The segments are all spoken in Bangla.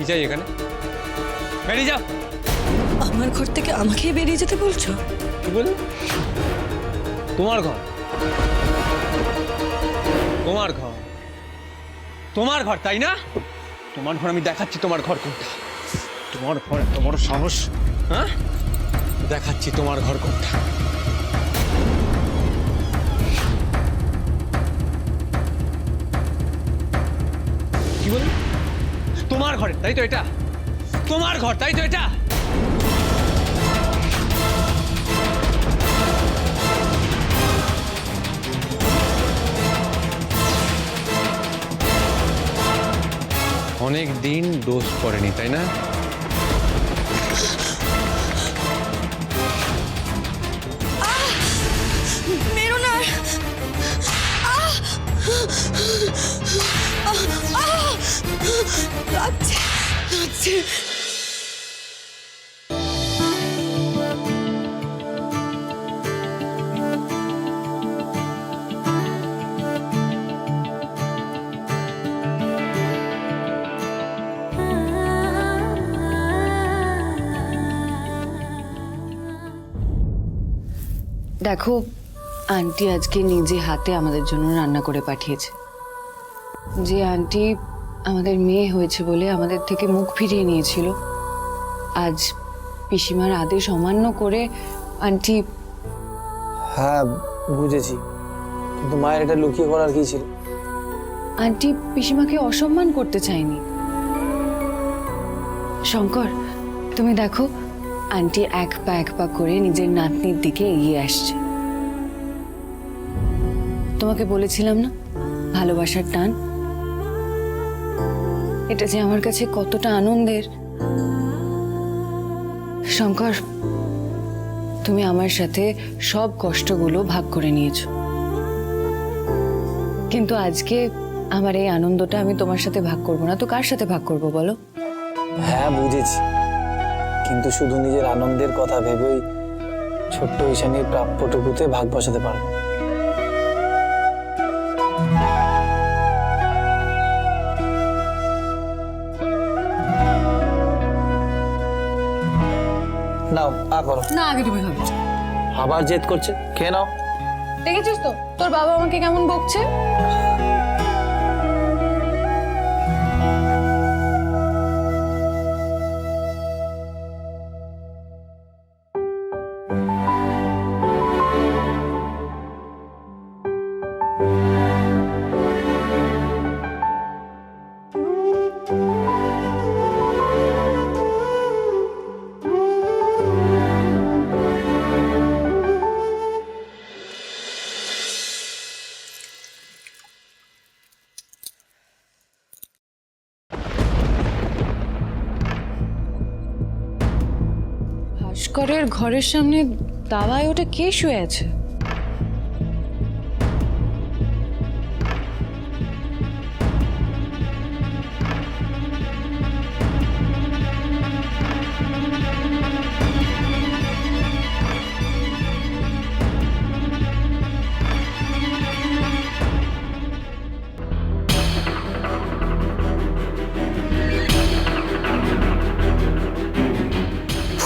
চাই এখানে? বেরিয়ে যাও। আমার ঘর থেকে আমাকেই বেরিয়ে যেতে বলছো? কি বল? তোমার ঘর, তোমার ঘর, তোমার ঘর, তাই না? তোমার ঘর আমি দেখাচ্ছি। তোমার ঘর কোনটা? তোমার ঘর এত বড় সাহস? হ্যাঁ, দেখাচ্ছি তোমার ঘর কোনটা। কি বল? তোমার ঘরে, তাই তো এটা? তোমার ঘর, তাই তো এটা? অনেক দিন ডোজ করেনি, তাই না? মেরো না। লাগছে, লাগছে। দেখো, আন্টি আজকে নিজে হাতে আমাদের জন্য রান্না করে পাঠিয়েছে। যে আন্টি আমাদের মেয়ে হয়েছে বলে আমাদের থেকে মুখ ফিরিয়ে নিয়েছিল, আজ পিসিমার আদেশ অমান্য করে আন্টি... হ্যাঁ বুঝেছি, কিন্তু মায়ের এটা লুকিয়ে করার কি ছিল? আন্টি পিসিমাকে অসম্মান করতে চায়নি। শঙ্কর, তুমি দেখো, আন্টি এক পা করে নিজের নাতনির দিকে এগিয়ে আসছে। তোমাকে বলেছিলাম না, ভালোবাসার টান, এটা যে আমার কাছে কতটা আনন্দের। শঙ্কর, তুমি আমার সাথে সব কষ্টগুলো ভাগ করে নিয়েছো, কিন্তু আজকে আমার এই আনন্দটা আমি তোমার সাথে ভাগ করবো না তো কার সাথে ভাগ করবো বলো? হ্যাঁ বুঝেছি, কিন্তু শুধু নিজের আনন্দের কথা ভেবেই ছোট্ট ঈশানীর প্রাপ্যটুকুতে ভাগ বসাতে পারবো। নাও আ করো। না, আগে তুমি খাবে। আবার জেদ করছে, খেয়ে নাও। দেখেছিস তো তোর বাবা আমাকে কেমন বকছে? ভাস্করের ঘরের সামনে দাওয়ায় ওটা কে শুয়ে আছে?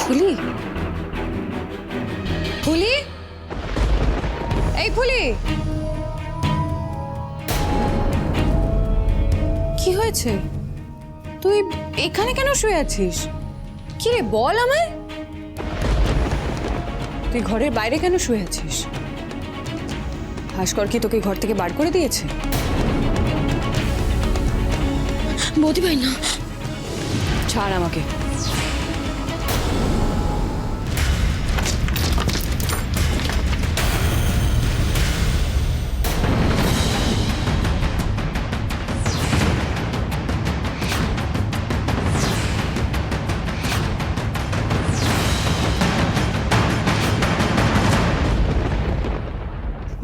ফুলি, ফুলি, এই ফুলি, কি হয়েছে? তুই এখানে কেন শুয়ে আছিস? কি রে বল আমায়, তুই ঘরের বাইরে কেন শুয়ে আছিস? ভাস্কর কি তোকে ঘর থেকে বার করে দিয়েছে? বৌদি ভাই না, ছাড় আমাকে।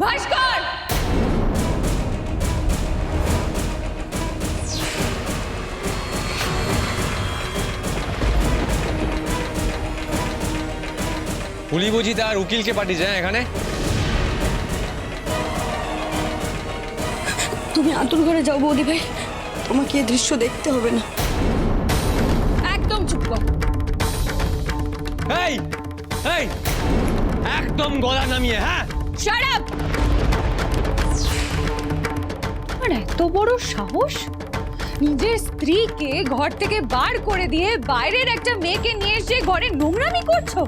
ভাস্কর! পুলি বুঝি তার উকিলকে পাঠিয়েছে এখানে? তুমি আতুর ঘরে যাও বৌদি ভাই, তোমাকে এই দৃশ্য দেখতে হবে না। এই এই একদম গলা নামিয়ে, হ্যাঁ? Shut up! আর এত বড় সাহস, নিজের স্ত্রীকে ঘর থেকে বার করে দিয়ে বাইরের একটা মেয়েকে নিয়ে এসে ঘরে নোংরামি করছো?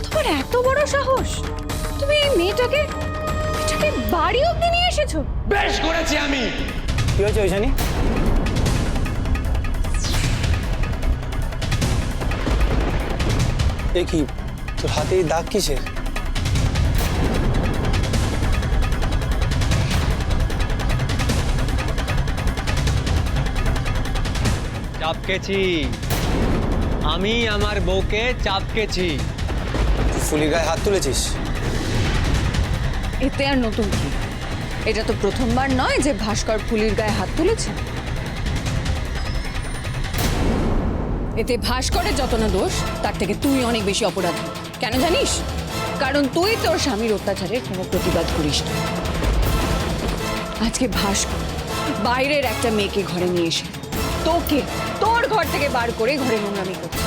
তোমার এত বড় সাহস, তুমি এই মেয়েটাকে বাড়ি অব্দি নিয়ে এসেছো? বেশ করেছি আমি। কি হয়েছে ঐশানী? এ কি, তোর হাতে এই দাগ কিসের? চাপকেছি, আমি আমার বউকে চাপকেছি। ফুলির গায়ে হাত তুলেছিস? এতে আর নতুন কি? এটা তো প্রথমবার নয় যে ভাস্কর ফুলির গায়ে হাত তুলেছে। এতে ভাস্করের যত না দোষ, তার থেকে তুই অনেক বেশি অপরাধী। কেন জানিস? কারণ তুই তোর স্বামীর অত্যাচারের কোনো প্রতিবাদ করিস না। আজকে ভাস্কর বাইরের একটা মেয়েকে ঘরে নিয়ে এসে তোকে তোর ঘর থেকে বার করে ঘরে নোংরামি করছে।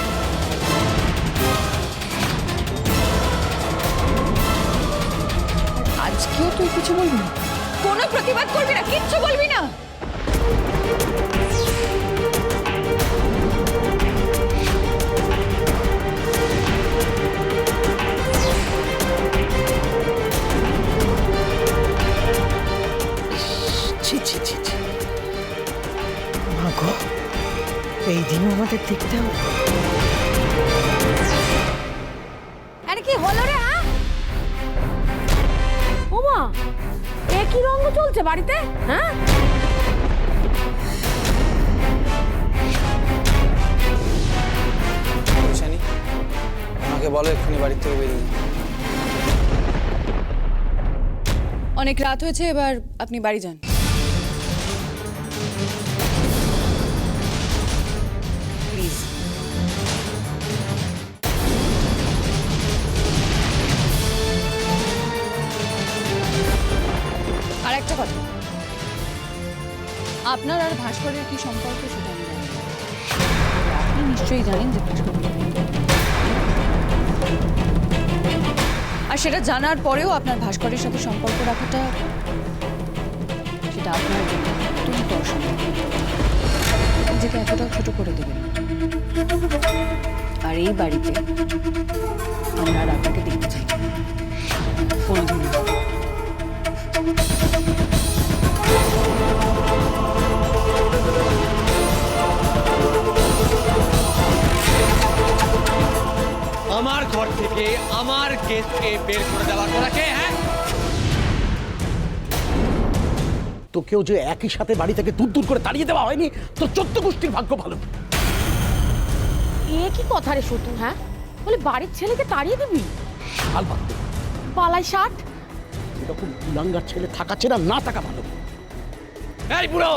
আজকেও তুই কিছু বলবি না? কোনো প্রতিবাদ করবি না? কিচ্ছু বলবি না? ছি ছি ছি ছি, মা গো, এই দিন আমাদের দেখতে হবে। আরে কি হলো রে? হ্যাঁ ওমা, একই রঙ চলছে বাড়িতে। হ্যাঁ ঐশানী, আমাকে বলো এক্ষুনি বাড়ির থেকে বেরিয়ে যা। অনেক রাত হয়েছে, এবার আপনি বাড়ি যান। প্লিজ। আর একটা কথা, আপনার আর ভাস্করের কি সম্পর্ক সেটা আমি জানি না। আপনি নিশ্চয়ই জানেন যে ভাস্কর কি। আর সেটা জানার পরেও আপনার ভাস্করের সাথে সম্পর্ক রাখাটা, সেটা আপনার জন্য অত্যন্ত অসম্ভব। নিজেকে এতটাও ছোট করে দেবেন না। আর এই বাড়িতে আমরা আর আপনাকে দেখতে চাই না। কোনোদিন না। আমার ঘর থেকে আমার গেস্টকে বের করে দেওয়ার কথা কে? হ্যাঁ, তোকেও যে একই সাথে বাড়ি থেকে দূর দূর করে তাড়িয়ে দেওয়া হয়নি, তোর 14 গোষ্ঠীর ভাগ্য ভালো। এ কি কথা রে সতু? হ্যাঁ বলে বাড়ির ছেলেকে তাড়িয়ে দিবি? হাল ভাবতে পালাই ষাট। এরকম কুলাঙ্গার ছেলে থাকা চেনা না থাকা ভালো। এই বুড়ো,